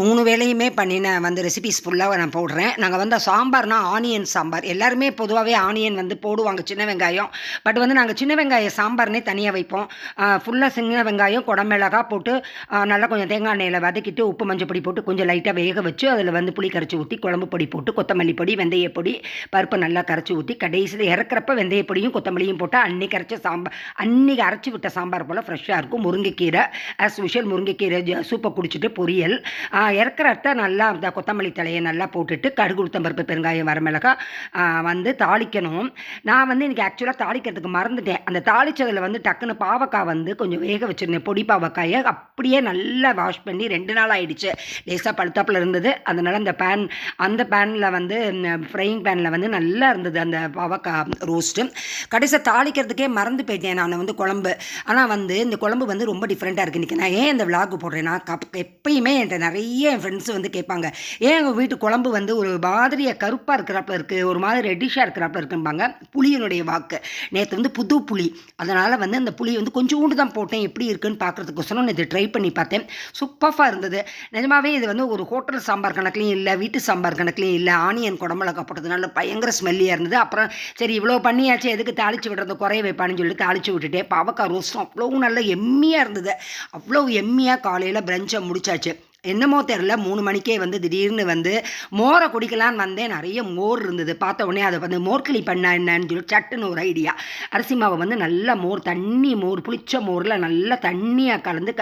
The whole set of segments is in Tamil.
3 வேளையுமே பண்ணி நான் வந்து ரெசிபீஸ் ஃபுல்லாக நான் போடுறேன். நாங்கள் வந்து சாம்பார்னா ஆனியன் சாம்பார். எல்லாருமே பொதுவாகவே ஆனியன் வந்து போடுவாங்க, சின்ன வெங்காயம். பட் வந்து நாங்கள் சின்ன வெங்காய சாம்பார்னே தனியாக வைப்போம். ஃபுல்லாக சின்ன வெங்காயம், குடமிளகா போட்டு நல்லா கொஞ்சம் தேங்காய் எண்ணெயில் வதக்கிட்டு உப்பு மஞ்சள் பொடி போட்டு கொஞ்சம் லைட்டாக வேக வச்சு அதில் வந்து புளி கரைச்சி ஊற்றி குழம்பு பொடி போட்டு கொத்தமல்லி பொடி, வெந்தய பொடி, பருப்பு நல்லா கரைச்சி ஊற்றி கடைசியில் இறக்குறப்ப வெந்தய பொடியும் கொத்தமல்லியும் போட்டு அன்னைக்கு அரைச்ச சாம்பார், அன்னைக்கு அரைச்சி விட்ட சாம்பார் போல் ஃப்ரெஷ்ஷாக இருக்கும். முருங்கைக்கீரை ஆஸ் யூஷுவல் முருங்கைக்கீரை சூப்பை குடிச்சிட்டு பொரியல் இறக்குறத நல்லா அந்த கொத்தமல்லி தலையை நல்லா போட்டுட்டு கடுகு உளுத்தம்பருப்பு பெருங்காயம் வரமிளகா வந்து தாளிக்கணும். நான் வந்து இன்றைக்கி ஆக்சுவலாக தாளிக்கிறதுக்கு மறந்துட்டேன். அந்த தாளித்ததில் வந்து டக்குன்னு பாவக்காய் வந்து கொஞ்சம் வேக வச்சுருந்தேன். பொடி பாவக்காயை அப்படியே நல்லா வாஷ் பண்ணி 2 நாள் ஆகிடுச்சு. லேசாக பழுத்தாப்பில் இருந்தது. அதனால் அந்த பேனில் வந்து ஃப்ரையிங் பேனில் வந்து நல்லா இருந்தது அந்த பாவக்காய் ரோஸ்ட்டு. கடைசியாக தாளிக்கிறதுக்கே மறந்து போயிட்டேன் நான் வந்து குழம்பு. ஆனால் வந்து இந்த குழம்பு வந்து ரொம்ப டிஃப்ரெண்ட்டாக இருக்குது. இன்றைக்கி நான் ஏன் இந்த விளாக் போடுறேன்னா, எப்பயுமே என்கிட்ட நிறைய என் ஃப்ரெண்ட்ஸு வந்து கேட்பாங்க, ஏன் எங்கள் வீட்டு குழம்பு வந்து ஒரு மாதிரியாக கருப்பாக இருக்கிறாப்புல இருக்குது, ஒரு மாதிரி ரெட்டிஷாக இருக்கிறாப்புல இருக்கும்பாங்க. புளியினுடைய வாக்கு நேற்று வந்து புது புளி, அதனால் வந்து அந்த புளி வந்து கொஞ்சோண்டு தான் போட்டேன். எப்படி இருக்குன்னு பார்க்குறதுக்கோசரம் நேற்று ட்ரை பண்ணி பார்த்தேன். சூப்பராக இருந்தது. நிஜமாவே இது வந்து ஒரு ஹோட்டல் சாம்பார் கணக்குலையும் இல்லை, வீட்டு சாம்பார் கணக்குலையும் இல்லை. ஆனியன் குடமிளகா போட்டதுனால பயங்கர ஸ்மெல்லியாக இருந்தது. அப்புறம் சரி இவ்வளோ பண்ணியாச்சு, எதுக்கு தாளித்து விடுறது, குறைய வைப்பான்னு சொல்லி தாளித்து விட்டுட்டேன். பாவக்காய் ரோஸ்ட்டும் அவ்வளோ நல்ல எம்மியாக இருந்தது. அவ்வளோ எம்மியாக காலையில் பிரஞ்சை முடிச்சாச்சு. என்னமோ தெரில 3 மணிக்கே வந்து திடீர்னு வந்து மோரை குடிக்கலான்னு வந்தேன். நிறைய மோர் இருந்தது. பார்த்த உடனே அதை வந்து மோர்கிளி பண்ண என்னன்னு சொல்லி சட்டுன்னு ஒரு ஐடியா. அரிசி மாவை வந்து நல்லா மோர் புளிச்ச மோரில் நல்லா தண்ணியாக கலந்து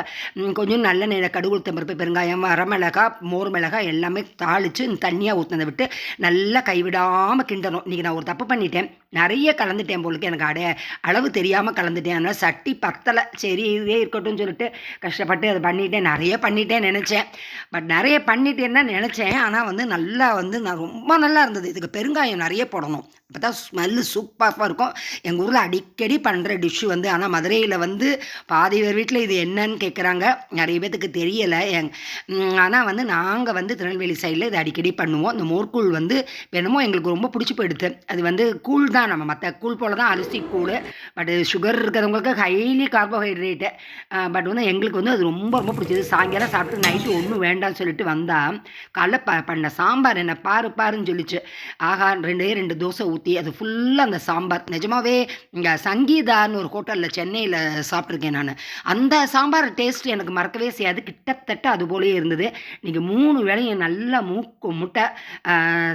கொஞ்சம் நல்ல நேரம் கடுகு உளுத்தம்பருப்பு பெருங்காயம் வரமிளகா மோர் மிளகாய் எல்லாமே தாளித்து தண்ணியாக ஊற்றினதை விட்டு நல்லா கைவிடாமல் கிண்டணும். இன்றைக்கி நான் ஒரு தப்பு பண்ணிட்டேன், நிறைய கலந்துட்டேன் போலுக்கு. எனக்கு அளவு தெரியாமல் கலந்துட்டேன். அதனால் சட்டி பத்தலை. சரி இதே இருக்கட்டும்னு சொல்லிட்டு கஷ்டப்பட்டு அதை பண்ணிட்டேன். நிறைய பண்ணிட்டேன்னு நினச்சேன். பட் நிறைய பண்ணிட்டேன்னு தான் நினச்சேன். ஆனால் வந்து நல்லா வந்து நான் ரொம்ப நல்லா இருந்தது. இதுக்கு பெருங்காயம் நிறைய போடணும், அப்போ தான் ஸ்மெல்லு சூப்பராக இருக்கும். எங்கள் ஊரில் அடிக்கடி பண்ணுற டிஷ்ஷு வந்து, ஆனால் மதுரையில் வந்து பாதி பேர் வீட்டில் இது என்னன்னு கேட்குறாங்க, நிறைய பேத்துக்கு தெரியலை. ஆனால் வந்து நாங்கள் வந்து திருநெல்வேலி சைடில் இது அடிக்கடி பண்ணுவோம். இந்த மோர்க்கூழ் வந்து என்னமோ எங்களுக்கு ரொம்ப பிடிச்சி போயிடுது. அது வந்து கூழ் தான், நம்ம மற்ற கூழ் போல் தான் அரிசி கூழ். பட் சுகர் இருக்கிறவங்களுக்கு ஹைலி கார்போஹைட்ரேட்டு. பட் வந்து எங்களுக்கு வந்து அது ரொம்ப ரொம்ப பிடிச்சது. சாயங்காலம் சாப்பிட்டு நைட்டு ஒன்றும் வேண்டாம்னு சொல்லிட்டு வந்தால் காலைல பண்ண சாம்பார் என்ன பாருன்னு சொல்லிச்சு. ஆகா 2 தோசை ஊற்றி அது ஃபுல்லாக அந்த சாம்பார். நிஜமாவே இங்கே சங்கீதான்னு ஒரு ஹோட்டலில் சென்னையில் சாப்பிட்ருக்கேன் நான். அந்த சாம்பார் டேஸ்ட் எனக்கு மறக்கவே செய்யாது. கிட்டத்தட்ட அது போலே இருந்தது. நீங்கள் 3 வேளையும் நல்லா முட்டை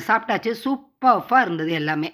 சாப்பிட்டாச்சு. சூப்பராக இருந்தது எல்லாமே.